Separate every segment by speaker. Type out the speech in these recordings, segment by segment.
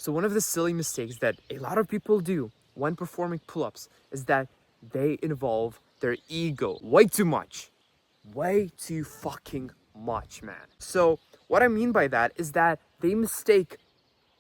Speaker 1: So one of the silly mistakes that a lot of people do when performing pull-ups is that they involve their ego way too much. Way too fucking much, man. So what I mean by that is that they mistake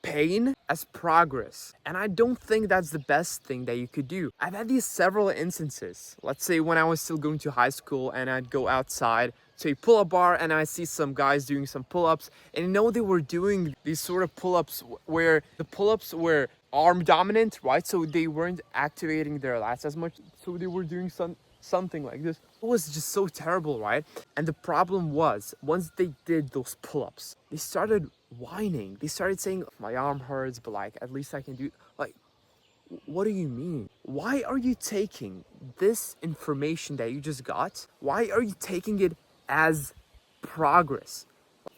Speaker 1: pain as progress, and I don't think that's the best thing that you could do. I've had these several instances. Let's say when I was still going to high school and I'd go outside to a pull-up bar and I see some guys doing some pull-ups, and you know they were doing these sort of pull-ups where the pull-ups were arm dominant, right? So they weren't activating their lats as much, so they were doing something like this. It was just so terrible, right? And the problem was, once they did those pull-ups, they started whining. They started saying, my arm hurts, but like at least I can do, like, what do you mean? Why are you taking this information that you just got? Why are you taking it as progress?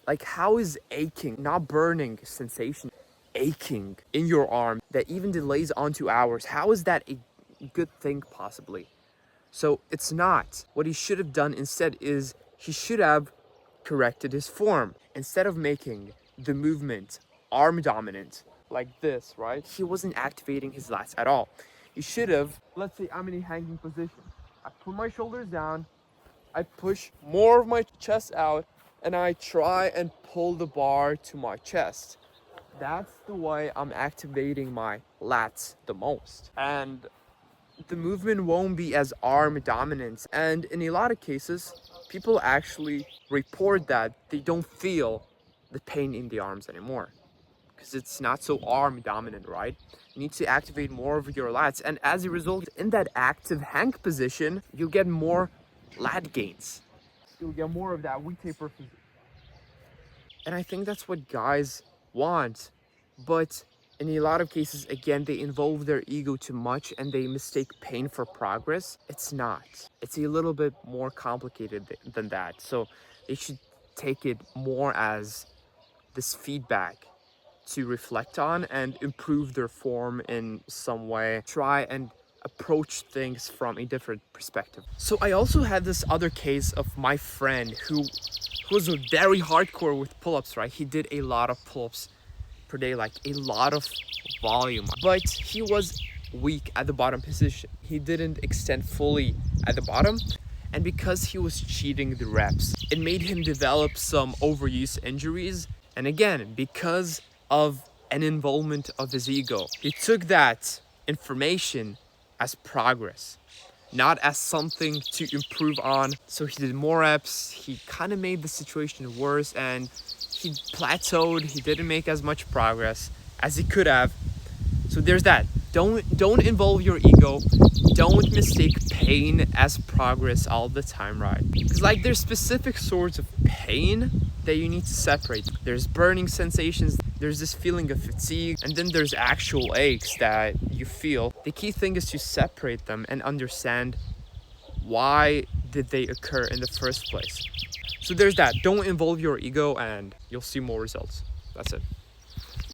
Speaker 1: Like, how is aching, not burning sensation, aching in your arm that even delays onto hours, how is that a good thing possibly? So it's not. What he should have done instead is he should have corrected his form. Instead of making the movement arm dominant like this, right? He wasn't activating his lats at all. He should have, let's say I'm in a hanging position. I put my shoulders down, I push more of my chest out, and I try and pull the bar to my chest. That's the way I'm activating my lats the most. And the movement won't be as arm dominant. And in a lot of cases, people actually report that they don't feel the pain in the arms anymore because it's not so arm dominant, right? You need to activate more of your lats, and as a result, in that active hang position, you'll get more lat gains. You'll get more of that weak taper position. And I think that's what guys want, but in a lot of cases, again, they involve their ego too much and they mistake pain for progress. It's not. It's a little bit more complicated than that. So they should take it more as this feedback to reflect on and improve their form in some way. Try and approach things from a different perspective. So I also had this other case of my friend who was very hardcore with pull-ups, right? He did a lot of pull-ups per day, like a lot of volume, but he was weak at the bottom position. He didn't extend fully at the bottom, and because he was cheating the reps, it made him develop some overuse injuries. And again, because of an involvement of his ego, he took that information as progress, not as something to improve on. So he did more reps, he kind of made the situation worse, and he plateaued. He didn't make as much progress as he could have. So there's that. Don't involve your ego. Don't mistake pain as progress all the time, right? Because like there's specific sorts of pain that you need to separate. There's burning sensations, there's this feeling of fatigue, and then there's actual aches that you feel. The key thing is to separate them and understand why did they occur in the first place. So there's that. Don't involve your ego and you'll see more results. That's it.